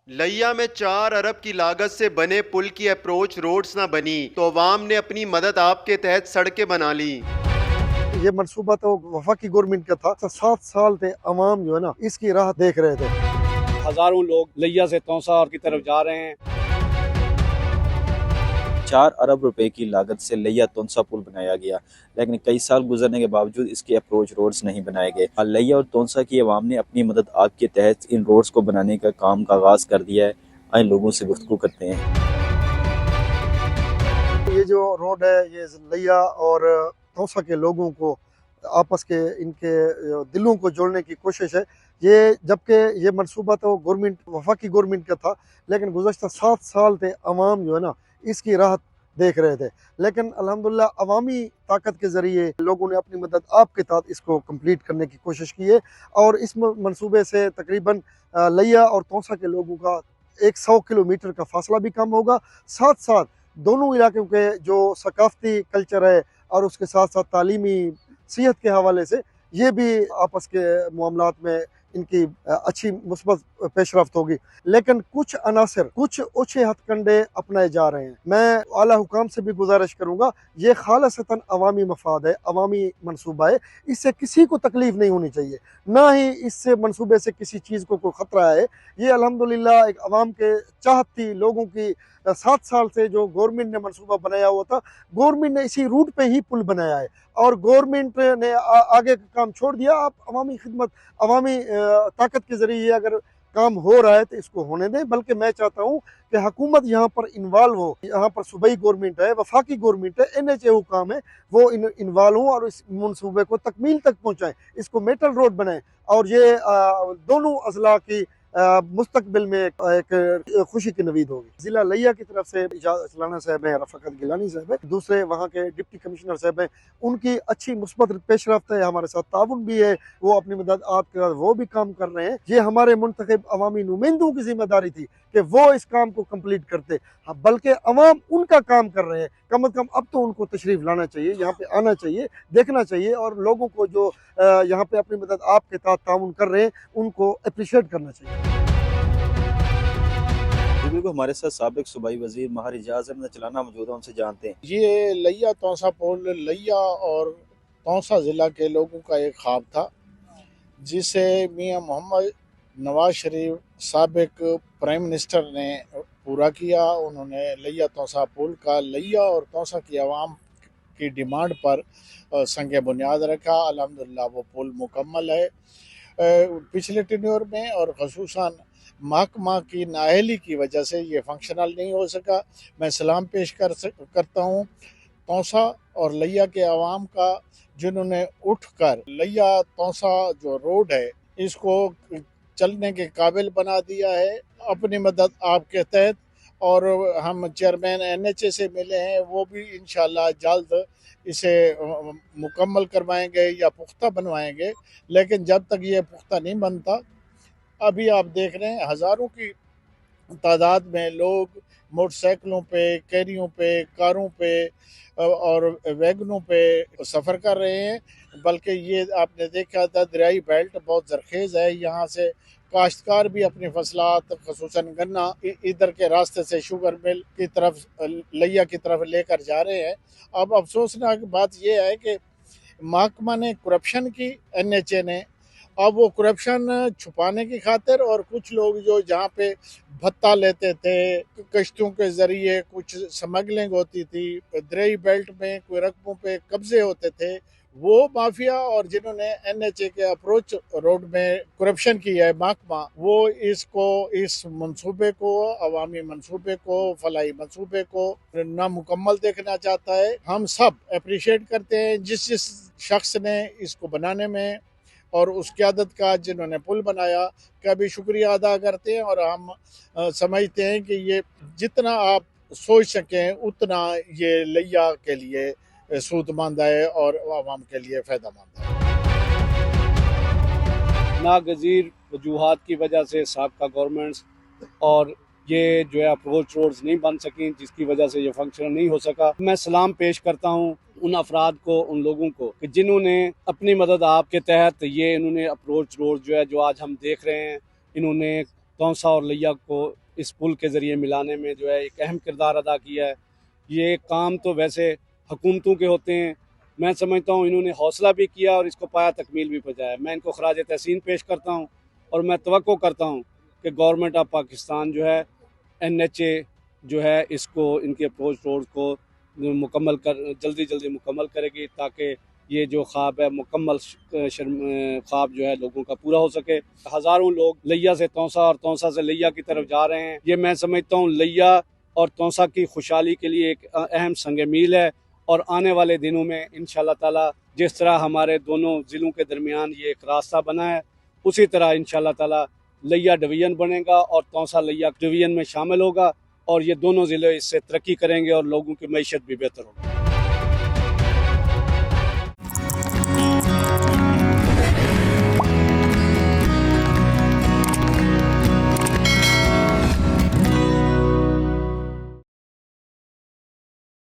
लिया में 4 अरब की लागत से बने पुल की अप्रोच रोड्स न बनी तो अवाम ने अपनी मदद आपके तहत सड़कें बना ली। ये मनसूबा तो वफाकी गवर्नमेंट का था। 7 साल थे अवाम जो है ना इसकी राह देख रहे थे। हजारों लोग लिया से तौसा की तरफ जा रहे हैं। 4 अरब रुपए की लागत से लिया तौसा पुल बनाया गया, लेकिन कई साल गुजरने के बावजूद इसके अप्रोच रोड्स नहीं बनाए गए। लिया और तौसा की अवाम ने अपनी मदद आप के तहत इन रोड्स को बनाने का काम का आगाज कर दिया है। आए लोगों से गुफ्तगू करते हैं। ये जो रोड है ये लिया और तौसा के लोगों को आपस के इनके दिलों को जोड़ने की कोशिश है। ये जबकि ये मनसूबा तो गवर्नमेंट वफाकी गवर्नमेंट का था, लेकिन गुज़श्ता 7 साल थे अवाम जो है ना इसकी राह देख रहे थे। लेकिन अल्हम्दुलिल्लाह अवामी ताकत के ज़रिए लोगों ने अपनी मदद आपके साथ इसको कंप्लीट करने की कोशिश की है और इस मनसूबे से तकरीबन लिया और तौसा के लोगों का 100 किलोमीटर का फासला भी कम होगा। साथ साथ दोनों इलाकों के जो सकाफती कल्चर है और उसके साथ साथ तालीमी सेहत के हवाले से ये भी आपस के मामलात में इनकी अच्छी मुस्बत पेशरफ्त होगी। लेकिन कुछ अनासर कुछ ओछे हथकंडे अपनाए जा रहे हैं। मैं आला हुकाम से भी गुजारिश करूँगा, ये खालिसतन अवामी मफाद है, अवामी मनसूबा है, इससे किसी को तकलीफ नहीं होनी चाहिए, ना ही इससे मनसूबे से किसी चीज़ को कोई ख़तरा है। ये अल्हम्दुलिल्लाह एक अवाम के चाहत थी, लोगों की 7 साल से जो गवर्नमेंट ने मनसूबा बनाया हुआ था, गवर्नमेंट ने इसी रूट पे ही पुल बनाया है और गवर्नमेंट ने आगे का काम छोड़ दिया। आप अवामी खिदमत अवामी ताकत के ज़रिए अगर काम हो रहा है तो इसको होने दें। बल्कि मैं चाहता हूँ कि हुकूमत यहाँ पर इन्वॉल्व हो। यहाँ पर सूबाई गवर्नमेंट है, वफाकी गवर्नमेंट है, NHA हुकाम है, वो इन्वॉल्व हों और इस मनसूबे को तकमील तक पहुँचाएँ, इसको मेटल रोड बनाएँ और ये दोनों अजला की मुस्तकबिल में एक खुशी की नवीद होगी। ज़िला लिया की तरफ से इजाज़त चलाना साहब हैं, रफ़ाकत गिलानी साहब हैं, दूसरे वहाँ के डिप्टी कमिश्नर साहब हैं, उनकी अच्छी मुस्बत पेशरफ्त है, हमारे साथ ताउन भी है, वो अपनी मदद आपके वो भी काम कर रहे हैं। ये हमारे मुंतखब अवामी नुमाइंदों की जिम्मेदारी थी कि वो इस काम को कंप्लीट करते, बल्कि अवाम उनका काम कर रहे हैं। कम अज़ कम अब तो उनको तशरीफ़ लाना चाहिए, यहाँ पे आना चाहिए, देखना चाहिए और लोगों को जो यहाँ पे अपनी मदद आपके साथ ताउन कर रहे हैं उनको अप्रिशिएट करना चाहिए। बिल्कुल, हमारे साथ साबिक सूबाई वजीर महार एजाज अहमद चलाना मौजूद है, उनसे जानते हैं। ये लिया तौसा पुल लिया और तौसा ज़िला के लोगों का एक ख्वाब था, जिसे मियां मोहम्मद नवाज शरीफ साबिक प्राइम मिनिस्टर ने पूरा किया। उन्होंने लिया तौसा पुल का लिया और तौसा की आवाम की डिमांड पर संग बुनियाद रखा। अल्हम्दुलिल्लाह वो पुल मुकम्मल है। पिछले टेन्योर में और ख़ुसूसन महकमा की नाअहली की वजह से ये फंक्शनल नहीं हो सका। मैं सलाम पेश करता हूँ तौसा और लिया के अवाम का, जिन्होंने उठकर लिया तौसा जो रोड है इसको चलने के काबिल बना दिया है अपनी मदद आपके तहत। और हम चेयरमैन NHA से मिले हैं, वो भी इंशाल्लाह जल्द इसे मुकम्मल करवाएंगे या पुख्ता बनवाएंगे। लेकिन जब तक ये पुख्ता नहीं बनता, अभी आप देख रहे हैं हज़ारों की तादाद में लोग मोटरसाइकिलों पे, कैरियों पे, कारों पे और वैगनों पे सफ़र कर रहे हैं। बल्कि ये आपने देखा था दरियाई बेल्ट बहुत ज़रखेज़ है, यहाँ से काश्तकार भी अपनी फसलात ख़ुसूसन गन्ना इधर के रास्ते से शुगर मिल की तरफ लिया की तरफ लेकर जा रहे हैं। अब अफसोसनाक बात यह है कि महकमा ने करप्शन की, NHA ने, अब वो करप्शन छुपाने की खातिर और कुछ लोग जो जहाँ पे भत्ता लेते थे, कश्तियों के ज़रिए कुछ स्मगलिंग होती थी, दरियाई बेल्ट में कोई रकबों पे कब्जे होते थे, वो माफिया और जिन्होंने NHA के अप्रोच रोड में करप्शन किया है महकमा, वो इस मंसूबे को, अवामी मंसूबे को, फलाई मंसूबे को नामुकम्मल देखना चाहता है। हम सब अप्रिशिएट करते हैं जिस शख्स ने इसको बनाने में और उस क़यादत का जिन्होंने पुल बनाया का भी शुक्रिया अदा करते हैं। और हम समझते हैं कि ये जितना आप सोच सकें उतना ये लिया के लिए सूदमंद है और आवाम के लिए फ़ायदेमंद है। नागज़ीर वजूहात की वजह से साबका गवर्नमेंट्स और ये जो है अप्रोच रोड्स नहीं बन सकें, जिसकी वजह से ये फंक्शन नहीं हो सका। मैं सलाम पेश करता हूँ उन अफराद को, उन लोगों को कि जिन्होंने अपनी मदद आपके तहत ये इन्होंने अप्रोच रोड जो है जो आज हम देख रहे हैं, इन्होंने तौसा और लिया को इस पुल के ज़रिए मिलाने में जो है एक अहम किरदार अदा किया है। ये काम तो वैसे हुकूमतों के होते हैं, मैं समझता हूँ इन्होंने हौसला भी किया और इसको पाया तकमील भी पहुँचाया। मैं इनको खराज तहसीन पेश करता हूँ और मैं तवक्को करता हूँ कि गवर्नमेंट ऑफ पाकिस्तान जो है NHA जो है इसको इनके अप्रोच रोड को जल्दी मुकम्मल करेगी, ताकि ये जो ख्वाब है मुकम्मल ख्वाब जो है लोगों का पूरा हो सके। हज़ारों लोग लिया से तौसा और तौसा से लिया की तरफ जा रहे हैं। ये मैं समझता हूँ लिया और तौसा की खुशहाली के लिए एक अहम संग मील है और आने वाले दिनों में इंशाअल्लाह ताला जिस तरह हमारे दोनों ज़िलों के दरमियान ये एक रास्ता बना है, उसी तरह इंशाअल्लाह ताला लिया डिवीज़न बनेगा और तौसा लिया डिवीज़न में शामिल होगा और ये दोनों ज़िले इससे तरक्की करेंगे और लोगों की मईशत भी बेहतर होगी।